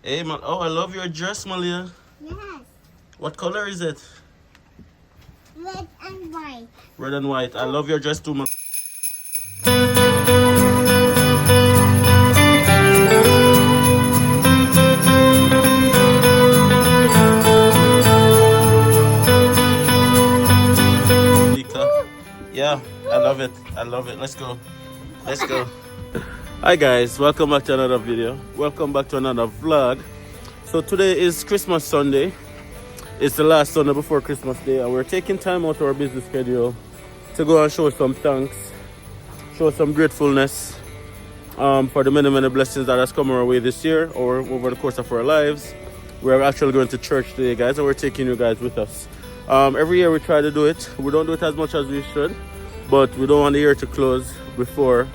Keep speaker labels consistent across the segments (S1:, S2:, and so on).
S1: Hey, oh, I love your dress, Malia.
S2: Yes.
S1: What color is it?
S2: Red and white.
S1: Red and white. I love your dress too, Malia. Yeah, I love it. I love it. Let's go. Let's go. Hi guys, welcome back to another video. Welcome back to another vlog. So today is Christmas Sunday. It's the last Sunday before Christmas Day, and we're taking time out of our busy schedule to go and show some thanks, show some gratefulness for the many blessings that has come our way this year or over the course of our lives. We're actually going to church today, guys, and we're taking you guys with us. Every year we try to do it. We don't do it as much as we should, but we don't want the year to close before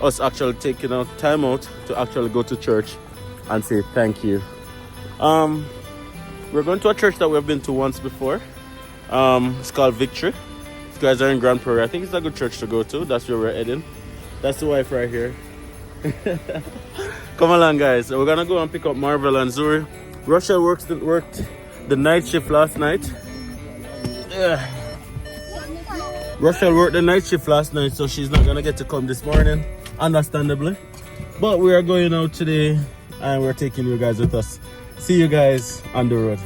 S1: us actually taking out time out to actually go to church and say thank you. We're going to a church that we've been to once before. It's called Victory. These guys are in Grand Prairie. I think it's a good church to go to. That's where we're heading. That's the wife right here. Come along, guys. So we're gonna go and pick up Marvel and Zuri. Rochelle worked the night shift last night. Rochelle worked the night shift last night, so she's not gonna get to come this morning, understandably. But we are going out today and we're taking you guys with us. See you guys on the road.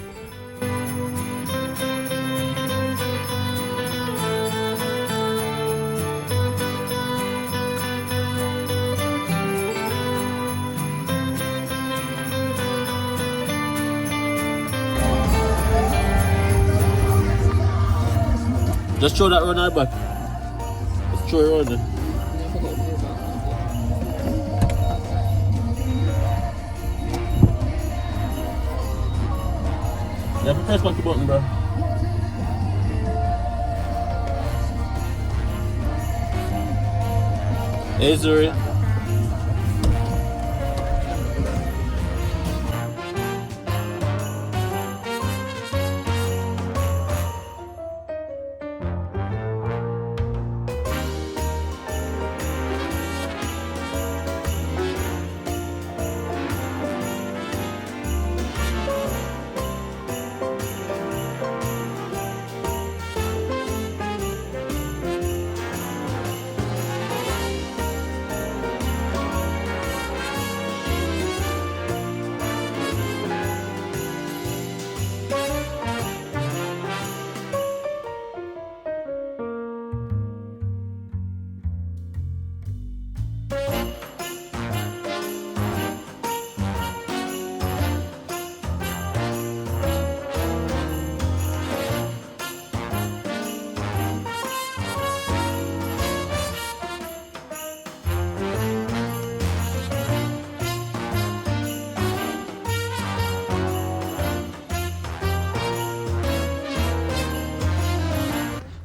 S1: Just throw that road out back. Just throw it around there. You have to press back the button, bro. Hey, Zuri.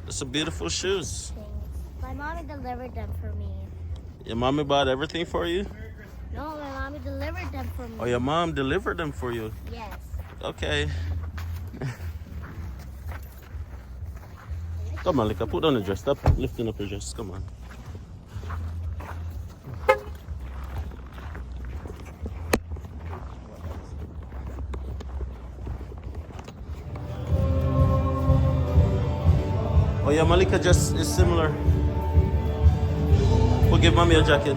S1: Some beautiful shoes.
S2: My mommy delivered them for me.
S1: Your mommy bought everything for you?
S2: No, my mommy delivered them for me.
S1: Oh, your mom delivered them for you?
S2: Yes.
S1: Okay. Come on, Lika, put on the dress. Stop lifting up your dress. Come on. Oh yeah, Malika just is similar. We'll give mommy a jacket.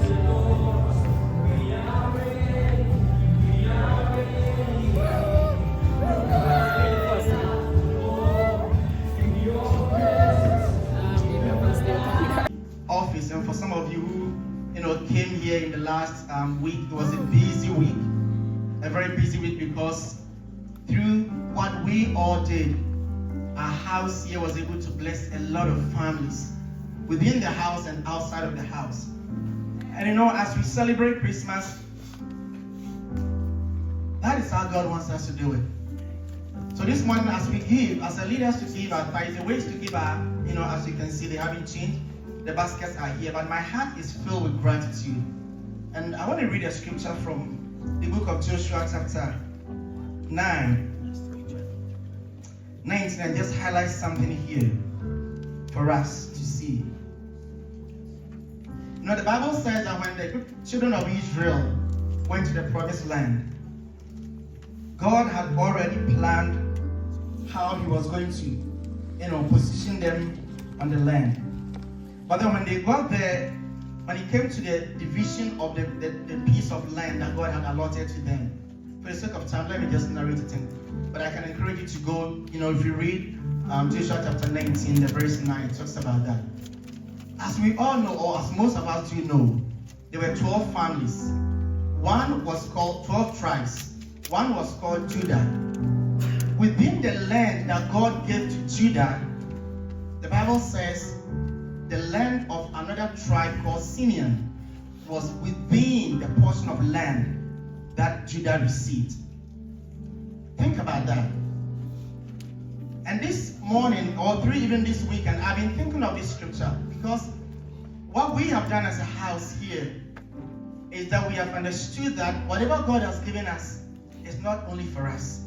S3: Office, and for some of you who came here in the last week, it was a busy week, a very busy week, because through what we all did, our house here was able to bless a lot of families within the house and outside of the house. And as we celebrate Christmas, that is how God wants us to do it. So this morning, as we give, as a leaders to give our tithes, the ways to give are, as you can see, they haven't changed. The baskets are here, but my heart is filled with gratitude. And I want to read a scripture from the book of Joshua chapter 9. 19, and just highlight something here for us to see. The Bible says that when the children of Israel went to the promised land, God had already planned how he was going to, position them on the land. But then when they got there, when it came to the division of the piece of land that God had allotted to them, for the sake of time, let me just narrate it in. But I can encourage you to go, if you read Joshua chapter 19, the verse 9, it talks about that. As we all know, or as most of us do know, there were 12 families. One was called 12 tribes. One was called Judah. Within the land that God gave to Judah, the Bible says the land of another tribe called Simeon was within the portion of land that Judah received. Think about that. And this morning, or through even this weekend, I've been thinking of this scripture because what we have done as a house here is that we have understood that whatever God has given us is not only for us.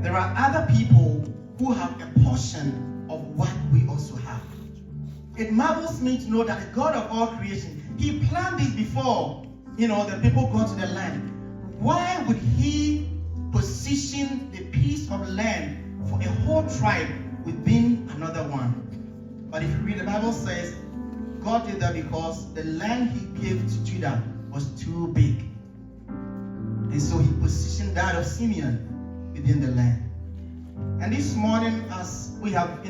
S3: There are other people who have a portion of what we also have. It marvels me to know that the God of all creation, he planned this before, the people got to the land. Why would he position the piece of land for a whole tribe within another one? But if you read, the Bible says God did that because the land he gave to Judah was too big. And so he positioned that of Simeon within the land. And this morning, as we have,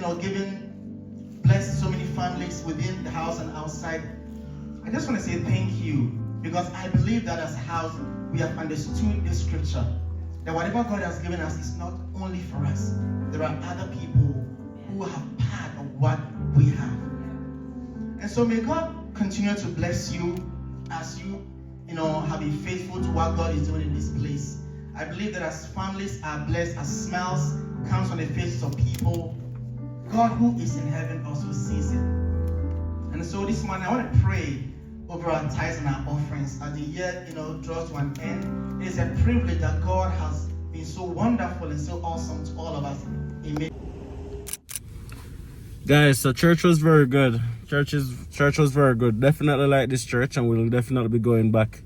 S3: blessed so many families within the house and outside, I just want to say thank you, because I believe that as a house, we have understood this scripture, that whatever God has given us is not only for us. There are other people who have part of what we have. And so may God continue to bless you as you, have been faithful to what God is doing in this place. I believe that as families are blessed, as smiles comes on the faces of people, God who is in heaven also sees it. And so this morning I want to pray over our tithes and our offerings as the year, draws to an end. It is a privilege that God has been so wonderful and so awesome to all of us. Amen.
S1: Guys, so church was very good. Church was very good. Definitely like this church, and we'll definitely be going back.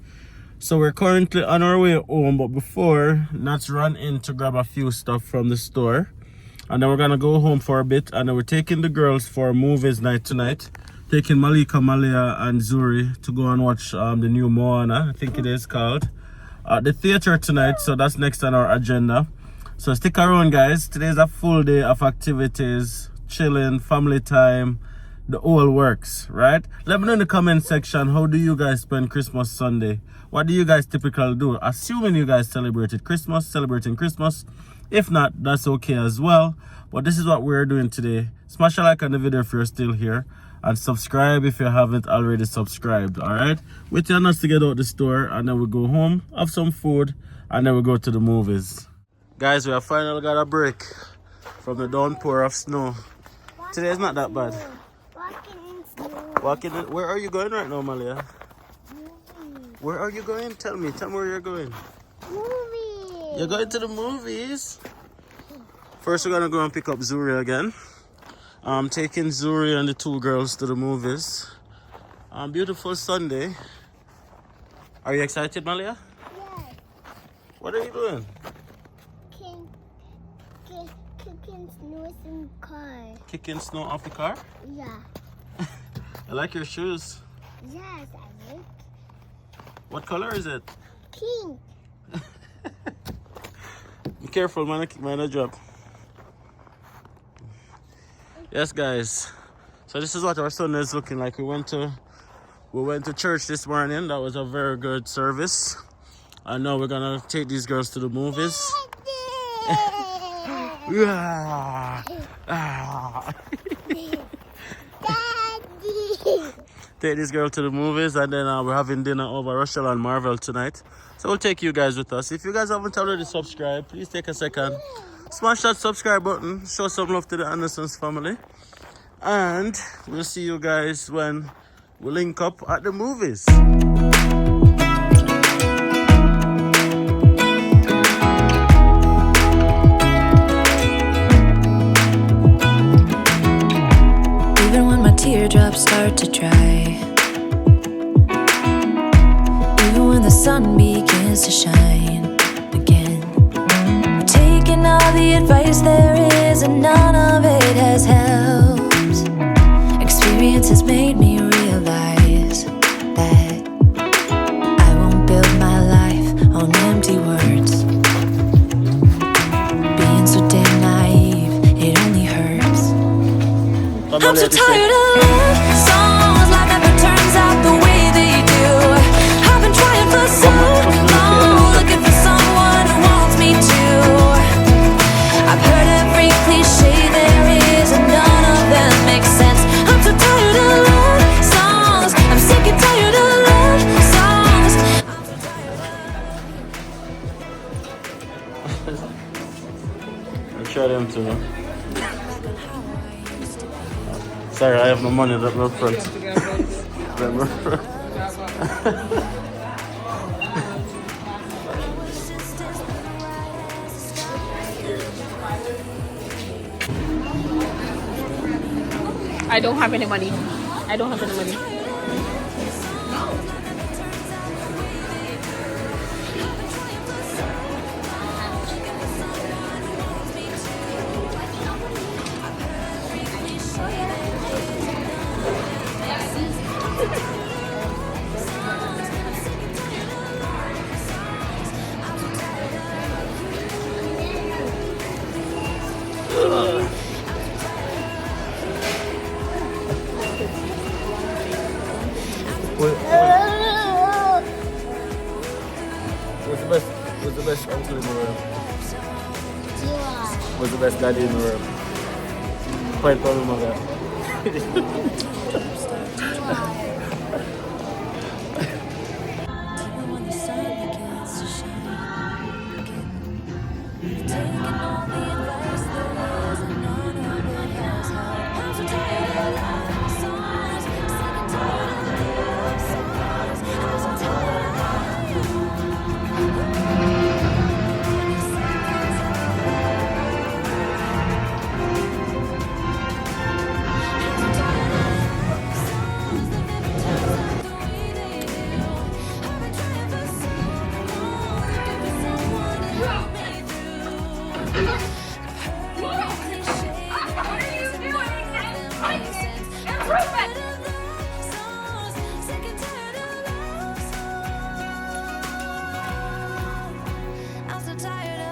S1: So we're currently on our way home, but before, Nats ran in to grab a few stuff from the store. And then we're gonna go home for a bit, and then we're taking the girls for movies night tonight. Taking Malika, Malia, and Zuri to go and watch the new Moana, I think it is called, at the theater tonight. So that's next on our agenda. So stick around, guys. Today's a full day of activities, chilling, family time, the whole works, right? Let me know in the comment section, how do you guys spend Christmas Sunday? What do you guys typically do? Assuming you guys celebrating Christmas. If not, that's okay as well. But this is what we're doing today. Smash a like on the video if you're still here. And subscribe if you haven't already subscribed, alright? Wait till us to get out the store, and then we go home, have some food, and then we go to the movies. Guys, we have finally got a break from the downpour of snow. Today is not that bad. Walking in. Where are you going right now, Malia? Where are you going? Tell me where you're going.
S2: Movie.
S1: You're going to the movies? First, we're gonna go and pick up Zuri again. I'm taking Zuri and the two girls to the movies. Beautiful Sunday. Are you excited, Malia?
S2: Yes.
S1: What are you doing?
S2: Kicking snow in the car.
S1: Kicking snow off the car?
S2: Yeah.
S1: I like your shoes.
S2: Yes, I like.
S1: What color is it?
S2: Pink.
S1: Be careful, man. I drop. Yes, guys. So this is what our Sunday is looking like. We went to church this morning. That was a very good service. And now we're gonna take these girls to the movies. Take this girl to the movies, and then we're having dinner over Rochelle and Marvel tonight. So we'll take you guys with us. If you guys haven't already subscribed, please take a second, smash that subscribe button, show some love to the Andersons family, and we'll see you guys when we link up at the movies.
S4: Even when my teardrops start to dry, even when the sun begins to shine again, all the advice there is, and none of it has helped. Experience has made me realize that I won't build my life on empty words. Being so damn naive, it only hurts. I'm so tired of love songs, life never turns out the way they do. I've been trying for so long, looking for someone who wants me to. I've heard every cliche there is, and none of them make sense. I'm so tired of love songs, I'm sick and tired of love songs.
S1: I'll try them too. Sorry, I have no money up my front.
S5: I don't have any money. I don't have any money.
S1: What's the best uncle in the world?
S2: You are.
S1: What's the best daddy in the world? Quite problem of that.
S4: Even when the sun begins to shine again, you've taken all the advice there is, and none of it has helped. I'm so tired of love songs, sick and tired of love songs. I'm so tired of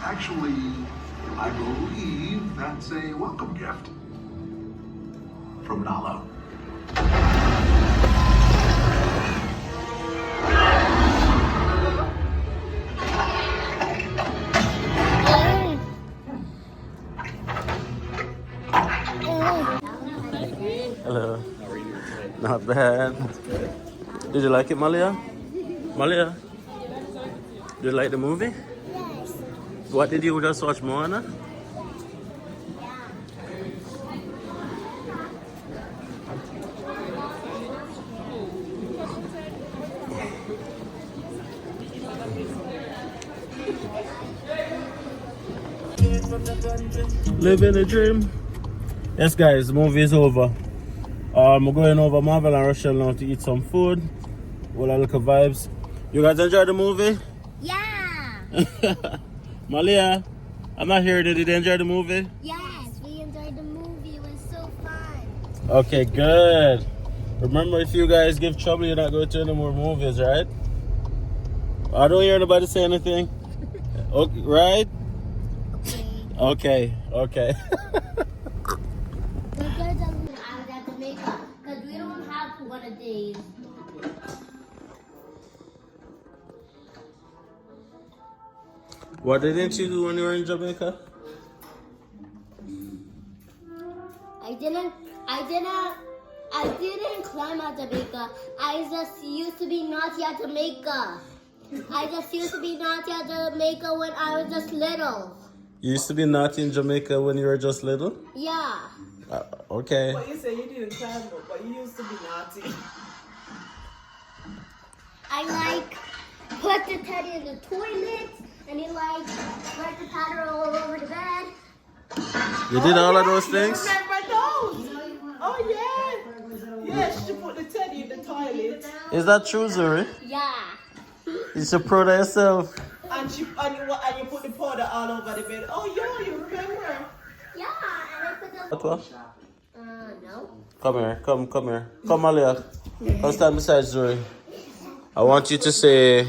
S6: Actually, I believe that's a welcome gift from Nala.
S1: Hello. Not bad. Did you like it, Malia? Malia? Did you like the movie?
S2: Yes.
S1: What did you just watch, Moana? Living a dream. Yes, guys, the movie is over. We're going over Marvel and Rochelle now to eat some food. All our little vibes. You guys enjoy the movie?
S2: Yeah.
S1: Malia, I'm not here. Did you enjoy the movie?
S2: Yes, we enjoyed the movie. It was so fun.
S1: Okay, good. Remember, if you guys give trouble, you're not going to any more movies, right? I don't hear anybody say anything. Okay, right?
S2: Okay.
S1: Okay.
S2: Because I was at Jamaica. Because we don't have one of these.
S1: What didn't you do when you were in Jamaica?
S2: I didn't climb at Jamaica. I just used to be naughty at Jamaica. I just used to be naughty at Jamaica when I was just little.
S1: You used to be naughty in Jamaica when you were just little?
S2: Yeah.
S1: Okay.
S7: But you say you didn't climb up, but you used to be naughty.
S2: I put the teddy in the toilet and he let the powder all over the bed.
S1: You did all of those things?
S7: Remember those? Oh, yeah. Yeah, she put the teddy in the toilet.
S1: Is that true, Zuri?
S2: Yeah.
S1: You should proud of yourself.
S7: And you put the powder all over the bed. Oh, yeah, you remember?
S2: Yeah, and I put the...
S1: What?
S2: no.
S1: Come here. Come here. Come, Malia. Come stand beside Zuri. I want you to say...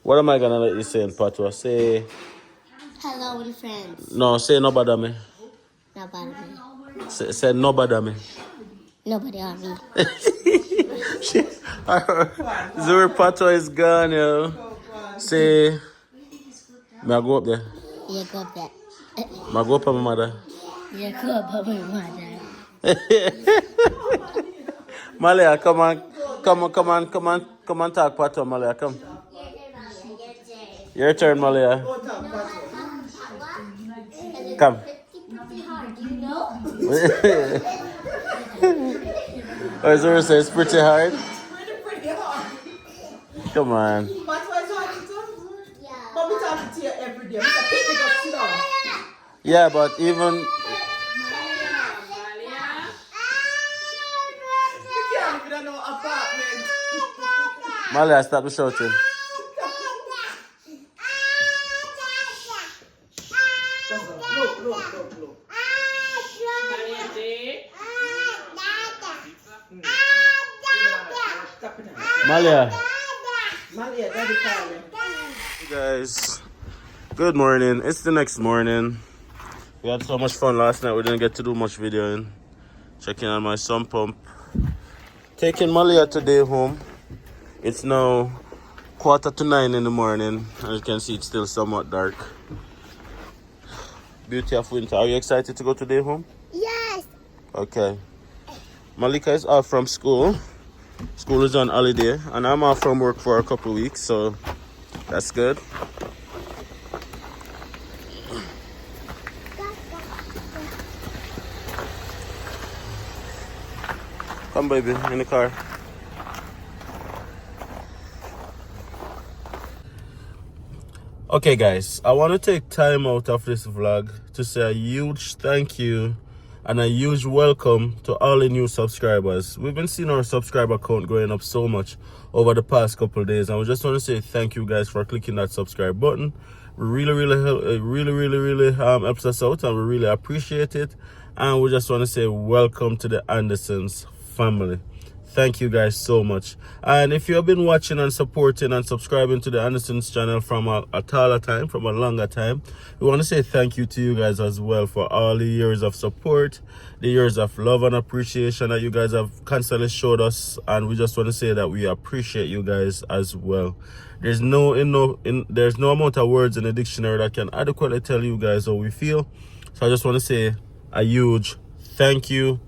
S1: What am I going to let you say in Patois? Say...
S2: Hello with friends.
S1: No, say no bother me.
S2: Nobody me.
S1: Say no bother me.
S2: Nobody on me.
S1: Zuri Patois is gone, yo. Say... May I go up there?
S2: You go up there.
S1: May I go up on my mother?
S2: You go up on my mother.
S1: Malia, come on, talk Patois, Malia, come. Your turn, Malia. Come.
S2: You know?
S1: Oh, Zuri says it's pretty hard.
S7: Pretty hard.
S1: Come on.
S7: But why talking to?
S2: Yeah.
S7: But we talking to you every day. Mr. Pick up, sit down.
S1: Yeah, but even...
S7: You can't live in no apartment.
S1: Malia, stop the shouting.
S7: Look.
S1: Malia.
S7: Malia, daddy calling.
S1: Hey guys, good morning. It's the next morning. We had so much fun last night. We didn't get to do much videoing. Checking on my sump pump. Taking Malia today home. It's now 8:45 in the morning. As you can see, it's still somewhat dark. Beauty of winter. Are you excited to go today home?
S2: Yes.
S1: Okay. Malika is off from school. School is on holiday, and I'm off from work for a couple of weeks, so that's good. Come, baby, in the car. Okay, guys, I want to take time out of this vlog to say a huge thank you and a huge welcome to all the new subscribers. We've been seeing our subscriber count going up so much over the past couple of days, and we just want to say thank you guys for clicking that subscribe button. Really helps us out, and we really appreciate it. And we just want to say welcome to the Andersons family. Thank you guys so much. And if you have been watching and supporting and subscribing to the Andersons channel from a longer time, we want to say thank you to you guys as well for all the years of support, the years of love and appreciation that you guys have constantly showed us. And we just want to say that we appreciate you guys as well. There's no amount of words in the dictionary that can adequately tell you guys how we feel. So I just want to say a huge thank you.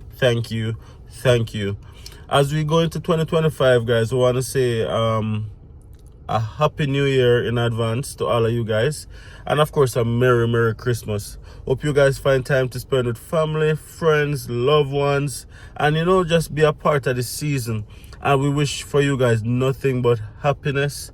S1: As we go into 2025, guys, we want to say a happy new year in advance to all of you guys, and of course a merry Christmas. Hope you guys find time to spend with family, friends, loved ones, and just be a part of this season. And we wish for you guys nothing but happiness,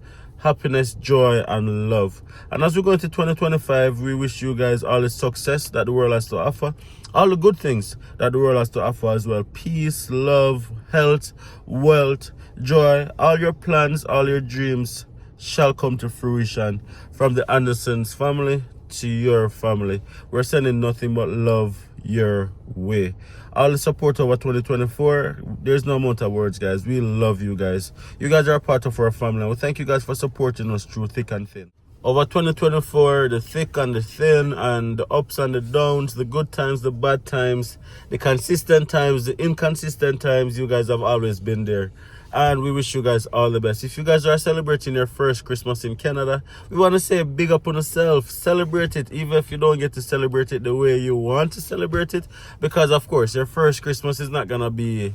S1: joy, and love. And as we go into 2025, we wish you guys all the success that the world has to offer, all the good things that the world has to offer as well. Peace, love, health, wealth, joy. All your plans, all your dreams shall come to fruition from the Andersons family to your family. We're sending nothing but love your way. All the support over 2024, there's no amount of words, guys. We love you guys. You guys are a part of our family, and we thank you guys for supporting us through thick and thin. Over 2024, the thick and the thin, and the ups and the downs, the good times, the bad times, the consistent times, the inconsistent times, you guys have always been there. And we wish you guys all the best. If you guys are celebrating your first Christmas in Canada, we want to say big up on yourself. Celebrate it, even if you don't get to celebrate it the way you want to celebrate it. Because, of course, your first Christmas is not going to be,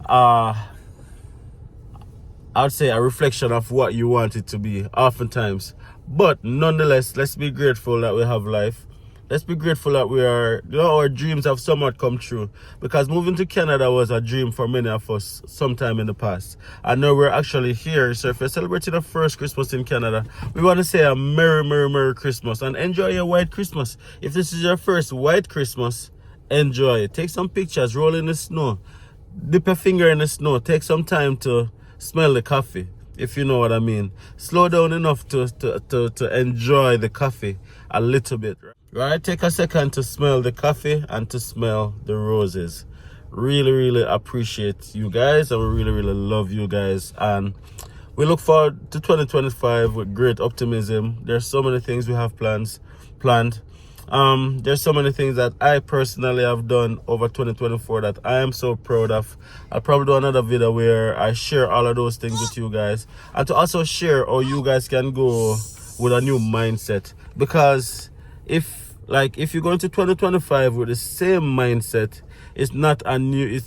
S1: I would say, a reflection of what you want it to be, oftentimes. But, nonetheless, let's be grateful that we have life. Let's be grateful that our dreams have somewhat come true. Because moving to Canada was a dream for many of us sometime in the past. And now we're actually here. So if you're celebrating the first Christmas in Canada, we want to say a Merry, Merry, Merry Christmas. And enjoy your white Christmas. If this is your first white Christmas, enjoy it. Take some pictures, roll in the snow. Dip your finger in the snow. Take some time to smell the coffee, if you know what I mean. Slow down enough to enjoy the coffee a little bit. Right? Take a second to smell the coffee and to smell the roses. Really, really appreciate you guys, and we really, really love you guys. And we look forward to 2025 with great optimism. There's so many things we have planned. There's so many things that I personally have done over 2024 that I am so proud of. I'll probably do another video where I share all of those things with you guys, and to also share how you guys can go with a new mindset. Because if you go into 2025 with the same mindset, it's not a new,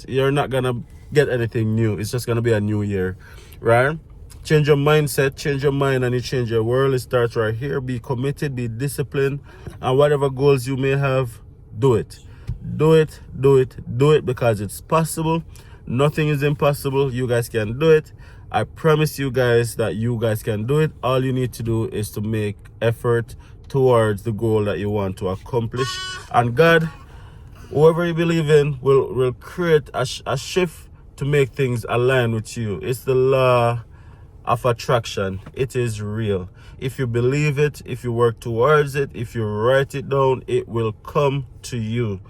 S1: you're not gonna get anything new. It's just gonna be a new year, right? Change your mindset, change your mind, and you change your world. It starts right here. Be committed, be disciplined, and whatever goals you may have, do it. Do it, do it, do it, because it's possible. Nothing is impossible. You guys can do it. I promise you guys that you guys can do it. All you need to do is to make effort towards the goal that you want to accomplish. And God, whoever you believe in, will create a shift to make things align with you. It's the law of attraction. It is real. If you believe it, if you work towards it, if you write it down, it will come to you.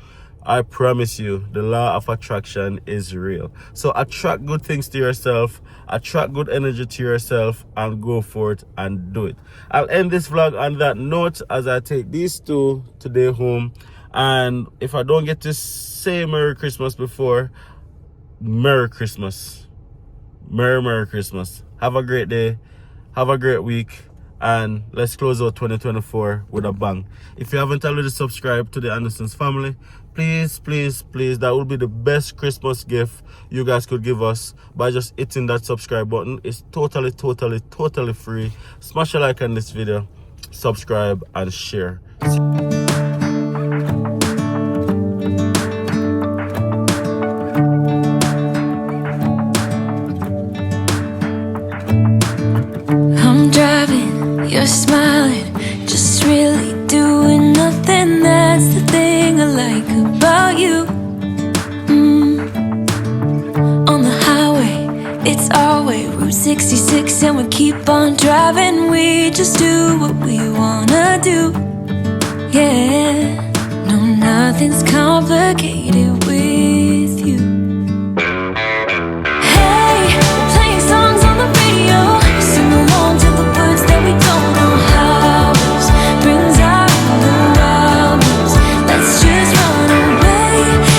S1: I promise you, the law of attraction is real. So attract good things to yourself, attract good energy to yourself, and go for it and do it. I'll end this vlog on that note as I take these two today home. And if I don't get to say Merry Christmas before, Merry Christmas. Merry, Merry Christmas. Have a great day. Have a great week. And let's close out 2024 with a bang. If you haven't already subscribed to the Andersons family, please, please, please, that would be the best Christmas gift you guys could give us by just hitting that subscribe button. It's totally, totally, totally free. Smash a like on this video, subscribe, and share.
S4: I'm driving, you're smiling, just really doing nothing. That's the thing I like about you. On the highway, it's our way, Route 66, and we keep on driving. We just do what we wanna do. Yeah, no, nothing's complicated with you. Hey, playing songs on the radio, sing along to the words that we don't know how. Brings out the wildness. Let's just run away.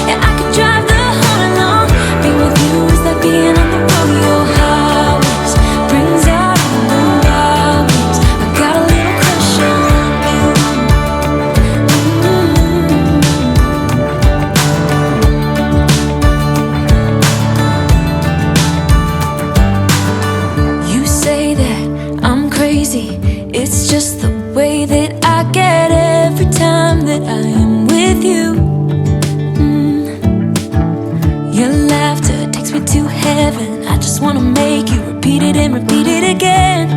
S4: Yeah, I could drive the whole night long. Being with you is like being on the rodeo highways. Brings out the wildness. I got a little crush on you. You say that I'm crazy. It's just the way that I get every time that I am with you. Your laughter takes me to heaven. I just wanna make you repeat it and repeat it again.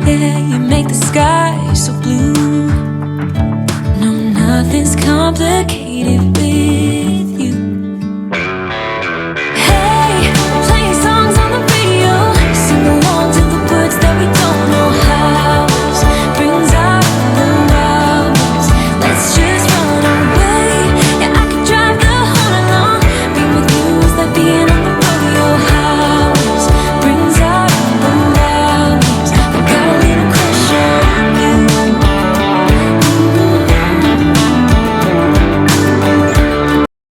S4: Yeah, you make the sky so blue. No, nothing's complicated with